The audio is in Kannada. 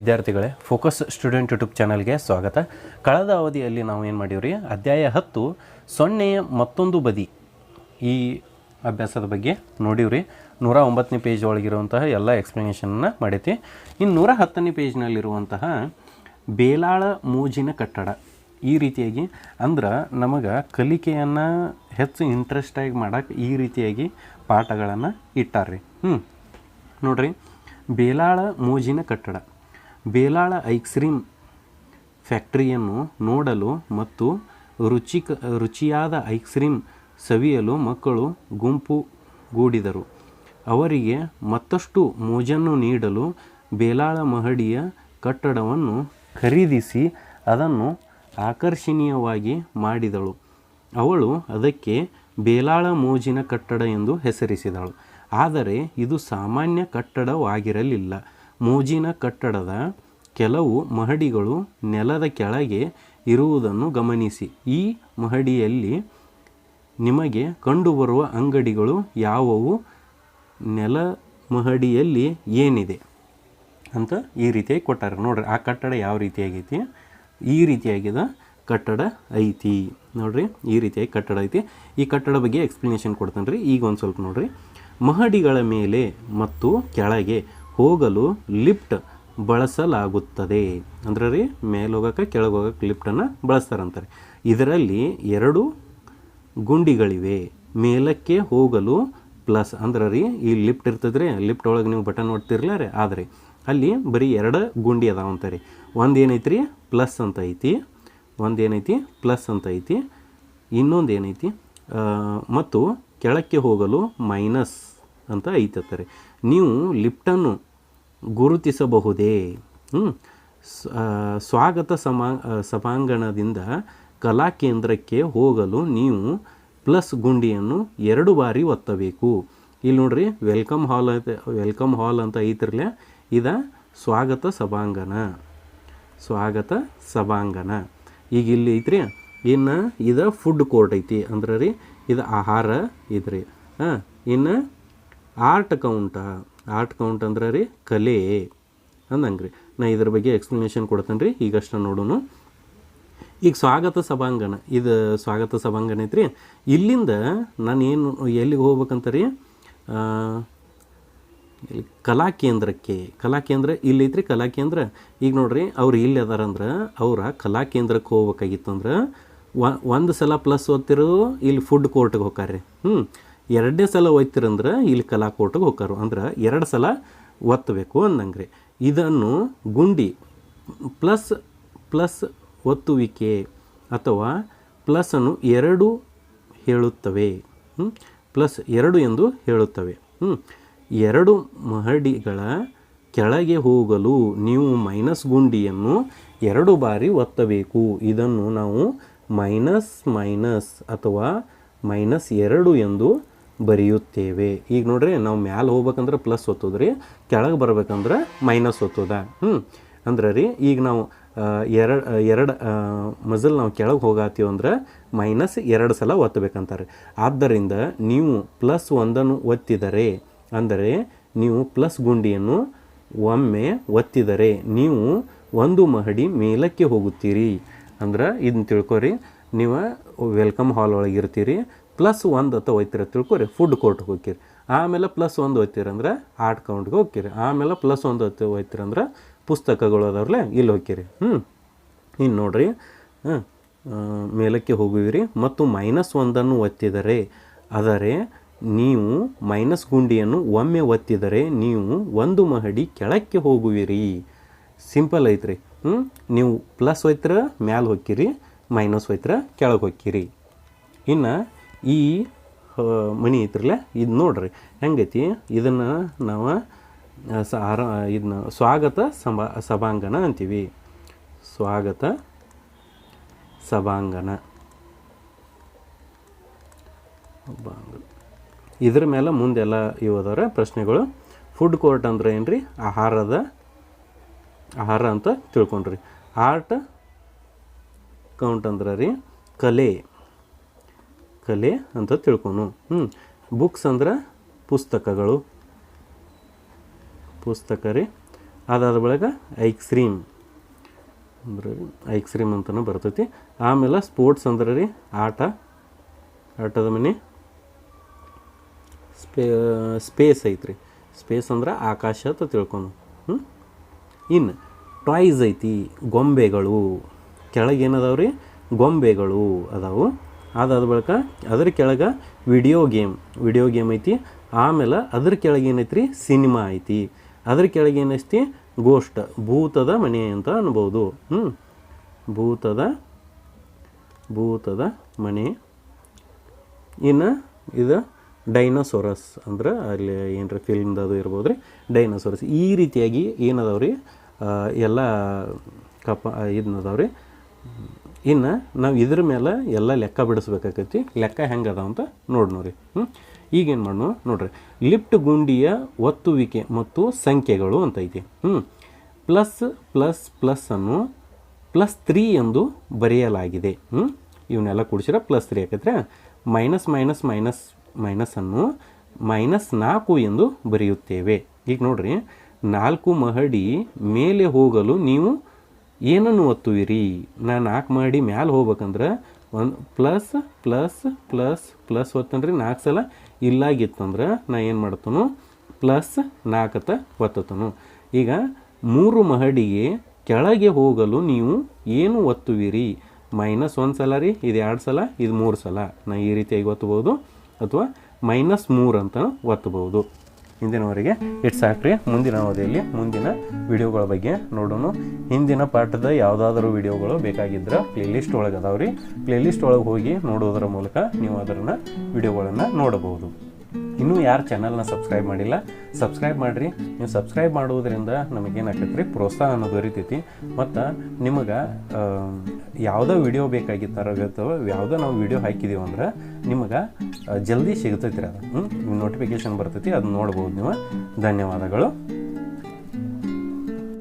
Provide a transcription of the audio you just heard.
ವಿದ್ಯಾರ್ಥಿಗಳೇ, ಫೋಕಸ್ ಸ್ಟೂಡೆಂಟ್ ಯೂಟ್ಯೂಬ್ ಚಾನಲ್ಗೆ ಸ್ವಾಗತ. ಕಳೆದ ಅವಧಿಯಲ್ಲಿ ನಾವು ಏನು ಮಾಡೀವ್ರಿ, ಅಧ್ಯಾಯ 10 ಸೊನ್ನೆಯ ಮತ್ತೊಂದು ಬದಿ ಈ ಅಭ್ಯಾಸದ ಬಗ್ಗೆ ನೋಡಿವ್ರಿ. 109ನೇ ಪೇಜ್ ಒಳಗಿರುವಂತಹ ಎಲ್ಲ ಎಕ್ಸ್ಪ್ಲನೇಷನ್ನ ಮಾಡೈತಿ. ಇನ್ನು 110ನೇ ಪೇಜ್ನಲ್ಲಿರುವಂತಹ ಬೇಲಾಳ ಮೋಜಿನ ಕಟ್ಟಡ ಈ ರೀತಿಯಾಗಿ ಅಂದ್ರೆ ನಮಗೆ ಕಲಿಕೆಯನ್ನು ಹೆಚ್ಚು ಇಂಟ್ರೆಸ್ಟಾಗಿ ಮಾಡೋಕ್ಕೆ ಈ ರೀತಿಯಾಗಿ ಪಾಠಗಳನ್ನು ಇಟ್ಟಾರ್ರಿ. ನೋಡ್ರಿ, ಬೇಲಾಳ ಮೋಜಿನ ಕಟ್ಟಡ. ಬೇಲಾಳ ಐಸ್ಕ್ರೀಮ್ ಫ್ಯಾಕ್ಟರಿಯನ್ನು ನೋಡಲು ಮತ್ತು ರುಚಿಯಾದ ಐಸ್ಕ್ರೀಮ್ ಸವಿಯಲು ಮಕ್ಕಳು ಗುಂಪುಗೂಡಿದರು. ಅವರಿಗೆ ಮತ್ತಷ್ಟು ಮೋಜನ್ನು ನೀಡಲು ಬೇಲಾಳ ಮಹಡಿಯ ಕಟ್ಟಡವನ್ನು ಖರೀದಿಸಿ ಅದನ್ನು ಆಕರ್ಷಣೀಯವಾಗಿ ಮಾಡಿದಳು. ಅವಳು ಅದಕ್ಕೆ ಬೇಲಾಳ ಮೋಜಿನ ಕಟ್ಟಡ ಎಂದು ಹೆಸರಿಸಿದಳು. ಆದರೆ ಇದು ಸಾಮಾನ್ಯ ಕಟ್ಟಡವಾಗಿರಲಿಲ್ಲ. ಮೋಜಿನ ಕಟ್ಟಡದ ಕೆಲವು ಮಹಡಿಗಳು ನೆಲದ ಕೆಳಗೆ ಇರುವುದನ್ನು ಗಮನಿಸಿ. ಈ ಮಹಡಿಯಲ್ಲಿ ನಿಮಗೆ ಕಂಡುಬರುವ ಅಂಗಡಿಗಳು ಯಾವುವು? ನೆಲ ಮಹಡಿಯಲ್ಲಿ ಏನಿದೆ ಅಂತ ಈ ರೀತಿಯಾಗಿ ಕೊಟ್ಟಾರೆ. ನೋಡ್ರಿ, ಆ ಕಟ್ಟಡ ಯಾವ ರೀತಿಯಾಗೈತಿ? ಈ ರೀತಿಯಾಗಿದ ಕಟ್ಟಡ ಐತಿ. ನೋಡ್ರಿ, ಈ ರೀತಿಯಾಗಿ ಕಟ್ಟಡ ಐತಿ. ಈ ಕಟ್ಟಡ ಬಗ್ಗೆ ಎಕ್ಸ್ಪ್ಲನೇಷನ್ ಕೊಡ್ತಾನೆ ರೀ. ಈಗ ಒಂದು ಸ್ವಲ್ಪ ನೋಡ್ರಿ. ಮಹಡಿಗಳ ಮೇಲೆ ಮತ್ತು ಕೆಳಗೆ ಹೋಗಲು ಲಿಫ್ಟ್ ಬಳಸಲಾಗುತ್ತದೆ. ಅಂದ್ರೆ ರೀ, ಮೇಲೆ ಹೋಗೋಕೆ ಕೆಳಗೆ ಹೋಗೋಕೆ ಲಿಫ್ಟನ್ನು ಬಳಸ್ತಾರಂತಾರೆ. ಇದರಲ್ಲಿ 2 ಗುಂಡಿಗಳಿವೆ. ಮೇಲಕ್ಕೆ ಹೋಗಲು ಪ್ಲಸ್ ಅಂದ್ರೆ ರೀ, ಈ ಲಿಫ್ಟ್ ಇರ್ತದ್ರಿ, ಲಿಫ್ಟ್ ಒಳಗೆ ನೀವು ಬಟನ್ ಒಡ್ತಿರ್ಲ ರೀ, ಆದರೆ ಅಲ್ಲಿ ಬರೀ 2 ಗುಂಡಿ ಅದಾವಂತಾರೆ. ಒಂದು ಏನೈತಿ ರೀ, ಪ್ಲಸ್ ಅಂತ ಐತಿ. ಒಂದು ಏನೈತಿ, ಪ್ಲಸ್ ಅಂತ ಐತಿ. ಇನ್ನೊಂದು ಏನೈತಿ, ಮತ್ತು ಕೆಳಕ್ಕೆ ಹೋಗಲು ಮೈನಸ್ ಅಂತ ಐತತ್ತಾರೆ. ನೀವು ಲಿಫ್ಟನ್ನು ಗುರುತಿಸಬಹುದೇ? ಸ್ವಾಗತ ಸಭಾಂಗಣದಿಂದ ಕಲಾ ಕೇಂದ್ರಕ್ಕೆ ಹೋಗಲು ನೀವು ಪ್ಲಸ್ ಗುಂಡಿಯನ್ನು 2 ಬಾರಿ ಒತ್ತಬೇಕು. ಇಲ್ಲಿ ನೋಡ್ರಿ, ವೆಲ್ಕಮ್ ಹಾಲ್ ಅಂತ ಐತಿರ್ಲೆ, ಇದು ಸ್ವಾಗತ ಸಭಾಂಗಣ. ಈಗ ಇಲ್ಲಿ ಐತ್ರಿ. ಇನ್ನು ಇದು ಫುಡ್ ಕೋರ್ಟ್ ಐತಿ. ಅಂದ್ರೆ ರೀ, ಇದು ಆಹಾರ ಇದ್ರಿ. ಇನ್ನು ಆರ್ಟ್ ಕೌಂಟ್ ಅಂದ್ರೆ ರೀ, ಕಲೆ ಅಂದಂಗೆ ರೀ. ನಾ ಇದ್ರ ಬಗ್ಗೆ ಎಕ್ಸ್ಪ್ಲನೇಷನ್ ಕೊಡ್ತೇನೆ ರೀ. ಈಗಷ್ಟ ನೋಡೋಣ. ಈಗ ಸ್ವಾಗತ ಸಭಾಂಗಣ ಐತ್ರಿ. ಇಲ್ಲಿಂದ ನಾನು ಏನು ಎಲ್ಲಿಗೆ ಹೋಗ್ಬೇಕಂತ ರೀ, ಕಲಾಕೇಂದ್ರ ಇಲ್ಲಿ ಐತ್ರಿ. ಕಲಾಕೇಂದ್ರ ಈಗ ನೋಡ್ರಿ, ಅವ್ರು ಇಲ್ಲಿ ಅದಾರಂದ್ರೆ ಅವರ ಕಲಾಕೇಂದ್ರಕ್ಕೆ ಹೋಗ್ಬೇಕಾಗಿತ್ತಂದ್ರೆ ಒಂದು ಸಲ ಪ್ಲಸ್ ಓದ್ತಿರೋ ಇಲ್ಲಿ ಫುಡ್ ಕೋರ್ಟ್ಗೆ ಹೋಗ್ತಾರೆ. 2ನೇ ಸಲ ಒಯ್ತಿರಂದ್ರೆ ಇಲ್ಲಿ ಕಲಾ ಕೋರ್ಟ್ಗೆ ಹೋಗ್ತಾರು. ಅಂದ್ರೆ 2 ಸಲ ಒತ್ತಬೇಕು ಅಂದಂಗೆ ರೀ. ಇದನ್ನು ಗುಂಡಿ ಪ್ಲಸ್ ಒತ್ತುವಿಕೆ ಅಥವಾ ಪ್ಲಸ್ಸನ್ನು 2 ಹೇಳುತ್ತವೆ. ಪ್ಲಸ್ 2 ಎಂದು ಹೇಳುತ್ತವೆ. 2 ಮಹಡಿಗಳ ಕೆಳಗೆ ಹೋಗಲು ನೀವು ಮೈನಸ್ ಗುಂಡಿಯನ್ನು 2 ಬಾರಿ ಒತ್ತಬೇಕು. ಇದನ್ನು ನಾವು ಮೈನಸ್ ಅಥವಾ -2 ಎಂದು ಬರೆಯುತ್ತೇವೆ. ಈಗ ನೋಡ್ರಿ, ನಾವು ಮ್ಯಾಲೆ ಹೋಗ್ಬೇಕಂದ್ರೆ ಪ್ಲಸ್ ಒತ್ತೋದ್ರಿ, ಕೆಳಗೆ ಬರ್ಬೇಕಂದ್ರೆ ಮೈನಸ್ ಒತ್ತೋದ. ಅಂದ್ರೆ ರೀ, ಈಗ ನಾವು ಎರಡು ಮಜಲ್ ನಾವು ಕೆಳಗೆ ಹೋಗಾತೀವಿ ಅಂದ್ರೆ -2 ಸಲ ಒತ್ತಬೇಕಂತಾರೆ. ಆದ್ದರಿಂದ ನೀವು +1 ಒತ್ತಿದರೆ, ಅಂದರೆ ನೀವು ಪ್ಲಸ್ ಗುಂಡಿಯನ್ನು ಒಮ್ಮೆ ಒತ್ತಿದರೆ ನೀವು 1 ಮಹಡಿ ಮೇಲಕ್ಕೆ ಹೋಗುತ್ತೀರಿ. ಅಂದ್ರೆ ಇದನ್ನ ತಿಳ್ಕೊರಿ. ನೀವು ವೆಲ್ಕಮ್ ಹಾಲ್ ಒಳಗೆ ಇರ್ತೀರಿ, +1 ಅಂತ ಒಯ್ತೀರ ತಿಳ್ಕೊರಿ, ಫುಡ್ ಕೋರ್ಟ್ಗೆ ಹೋಗ್ತೀರಿ. ಆಮೇಲೆ +1 ಒಯ್ತೀರಂದ್ರೆ ಆರ್ಟ್ ಕೌಂಟ್ಗೆ ಹೋಗ್ತೀರಿ. ಆಮೇಲೆ +1 ಒಯ್ತೀರಂದ್ರೆ ಪುಸ್ತಕಗಳು ಅದಾವ್ರಲ್ಲ, ಇಲ್ಲಿ ಹೋಗ್ತೀರಿ. ಇನ್ನು ನೋಡ್ರಿ, ಮೇಲಕ್ಕೆ ಹೋಗುವಿರಿ ಮತ್ತು -1 ಒತ್ತಿದರೆ, ಆದರೆ ನೀವು ಮೈನಸ್ ಗುಂಡಿಯನ್ನು ಒಮ್ಮೆ ಒತ್ತಿದರೆ ನೀವು 1 ಮಹಡಿ ಕೆಳಕ್ಕೆ ಹೋಗುವಿರಿ. ಸಿಂಪಲ್ ಐತ್ರಿ. ನೀವು ಪ್ಲಸ್ ಒಯ್ತೀರ ಮ್ಯಾಲೆ ಹೋಗ್ತೀರಿ, ಮೈನಸ್ ಒಯ್ತೀರ ಕೆಳಗೆ ಹೋಗ್ತೀರಿ. ಇನ್ನು ಈ ಮಣಿ ಐತ್ರಲ್ಲ, ಇದು ನೋಡ್ರಿ ಹೆಂಗೈತಿ. ಇದನ್ನು ನಾವು ಇದನ್ನ ಸ್ವಾಗತ ಸಭಾಂಗಣ ಅಂತೀವಿ. ಸ್ವಾಗತ ಸಭಾಂಗಣ. ಇದ್ರ ಮೇಲೆ ಮುಂದೆಲ್ಲ ಇವದರ ಪ್ರಶ್ನೆಗಳು. ಫುಡ್ ಕೋರ್ಟ್ ಅಂದ್ರೆ ಏನ್ರಿ? ಆಹಾರ ಅಂತ ತಿಳ್ಕೊಂಡ್ರಿ. ಆರ್ಟ್ ಕೌಂಟ್ ಅಂದ್ರೆ ರೀ, ಕಲೆ ಅಂತ ತಿಳ್ಕೊನು. ಬುಕ್ಸ್ ಅಂದ್ರೆ ಪುಸ್ತಕ ರೀ. ಅದಾದ ಬಳಿಕ ಐಕ್ಸ್ಟ್ರೀಮ್ ಅಂದ್ರೆ ಐಕ್ಸ್ಟ್ರೀಮ್ ಅಂತಲೂ ಬರ್ತೈತಿ. ಆಮೇಲೆ ಸ್ಪೋರ್ಟ್ಸ್ ಅಂದ್ರೆ ರೀ ಆಟದ ಮನೆ. ಸ್ಪೇಸ್ ಐತ್ರಿ, ಸ್ಪೇಸ್ ಅಂದ್ರೆ ಆಕಾಶ ಅಂತ ತಿಳ್ಕೊಂಡು. ಇನ್ನು ಟಾಯ್ಸ್ ಐತಿ, ಗೊಂಬೆಗಳು. ಕೆಳಗೆ ಏನದಾವ ರೀ, ಗೊಂಬೆಗಳು ಅದಾವು. ಅದಾದ ಬಳಿಕ ಅದ್ರ ಕೆಳಗೆ ವಿಡಿಯೋ ಗೇಮ್ ಐತಿ. ಆಮೇಲೆ ಅದ್ರ ಕೆಳಗೆ ಏನೈತಿ ರೀ, ಸಿನಿಮಾ ಐತಿ. ಅದ್ರ ಕೆಳಗೆ ಏನೈತಿ, ಗೋಸ್ಟ್, ಭೂತದ ಮನೆ ಅಂತ ಅನ್ಬೋದು. ಭೂತದ ಮನೆ. ಇನ್ನು ಇದು ಡೈನೋಸೋರಸ್ ಅಂದ್ರೆ ಅಲ್ಲಿ ಏನರ ಫಿಲ್ಮ್ದು ಇರ್ಬೋದು ರೀ, ಡೈನೋಸೋರಸ್. ಈ ರೀತಿಯಾಗಿ ಏನದಾವ ರೀ ಎಲ್ಲ ಇದನ್ನದಾವ ರೀ. ಇನ್ನು ನಾವು ಇದ್ರ ಮೇಲೆ ಎಲ್ಲ ಲೆಕ್ಕ ಬಿಡಿಸ್ಬೇಕಾಕೈತಿ. ಲೆಕ್ಕ ಹೆಂಗೆ ಅದಾವ ಅಂತ ನೋಡ್ರಿ. ಈಗೇನು ಮಾಡೋಣ ನೋಡ್ರಿ. ಲಿಫ್ಟ್ ಗುಂಡಿಯ ಒತ್ತುವಿಕೆ ಮತ್ತು ಸಂಖ್ಯೆಗಳು ಅಂತ ಐತಿ. ಪ್ಲಸ್ ಅನ್ನು +3 ಎಂದು ಬರೆಯಲಾಗಿದೆ. ಇವನ್ನೆಲ್ಲ ಕೂಡಿಸಿದ್ರೆ +3 ಆಕೈತ್ರಿ. ಮೈನಸ್ ಅನ್ನು -4 ಎಂದು ಬರೆಯುತ್ತೇವೆ. ಈಗ ನೋಡ್ರಿ, 4 ಮಹಡಿ ಮೇಲೆ ಹೋಗಲು ನೀವು ಏನನ್ನು ಒತ್ತುವಿರಿ? ನಾನು 4 ಮಹಡಿ ಮ್ಯಾಲೆ ಹೋಗ್ಬೇಕಂದ್ರೆ ಪ್ಲಸ್ ಒತ್ತನ್ರಿ 4 ಸಲ. ಇಲ್ಲಾಗಿತ್ತಂದ್ರೆ ನಾ ಏನು ಮಾಡ್ತಾನು, +4 ಒತ್ತತನು. ಈಗ 3 ಮಹಡಿಗೆ ಕೆಳಗೆ ಹೋಗಲು ನೀವು ಏನು ಒತ್ತುವಿರಿ? -1 ಸಲ ರೀ, ಇದು 2 ಸಲ, ಇದು 3 ಸಲ. ನಾ ಈ ರೀತಿಯಾಗಿ ಒತ್ತಬಹುದು, ಅಥವಾ -3 ಅಂತ ಒತ್ತಬಹುದು. ಇಂದಿನವರೆಗೆ ಇಟ್ಸ್ ಸಾಕ್ರಿ. ಮುಂದಿನ ಅವಧಿಯಲ್ಲಿ ಮುಂದಿನ ವಿಡಿಯೋಗಳ ಬಗ್ಗೆ ನೋಡೋಣ. ಹಿಂದಿನ ಪಾಠದ ಯಾವುದಾದ್ರೂ ವಿಡಿಯೋಗಳು ಬೇಕಾಗಿದ್ದರೆ ಪ್ಲೇಲಿಸ್ಟ್ ಒಳಗೆ ಅದಾವ್ರಿ. ಪ್ಲೇಲಿಸ್ಟ್ ಒಳಗೆ ಹೋಗಿ ನೋಡೋದರ ಮೂಲಕ ನೀವು ಅದನ್ನು ವಿಡಿಯೋಗಳನ್ನು ನೋಡಬಹುದು. ಇನ್ನೂ ಯಾರು ಚಾನಲ್ನ ಸಬ್ಸ್ಕ್ರೈಬ್ ಮಾಡಿಲ್ಲ, ಸಬ್ಸ್ಕ್ರೈಬ್ ಮಾಡಿರಿ. ನೀವು ಸಬ್ಸ್ಕ್ರೈಬ್ ಮಾಡೋದ್ರಿಂದ ನಮಗೇನಾಕೈತೆ ರೀ, ಪ್ರೋತ್ಸಾಹ ಅನ್ನೋದು ದೊರೀತೈತಿ. ಮತ್ತು ನಿಮಗೆ ಯಾವುದೋ ವಿಡಿಯೋ ಬೇಕಾಗಿತ್ತು, ಯಾವುದೋ ನಾವು ವಿಡಿಯೋ ಹಾಕಿದ್ದೀವಿ ಅಂದ್ರೆ ನಿಮಗೆ ಜಲ್ದಿ ಸಿಗ್ತೈತಿ ರೀ. ಅದು ನೋಟಿಫಿಕೇಷನ್ ಬರ್ತೈತಿ, ಅದನ್ನ ನೋಡ್ಬೋದು ನೀವು. ಧನ್ಯವಾದಗಳು.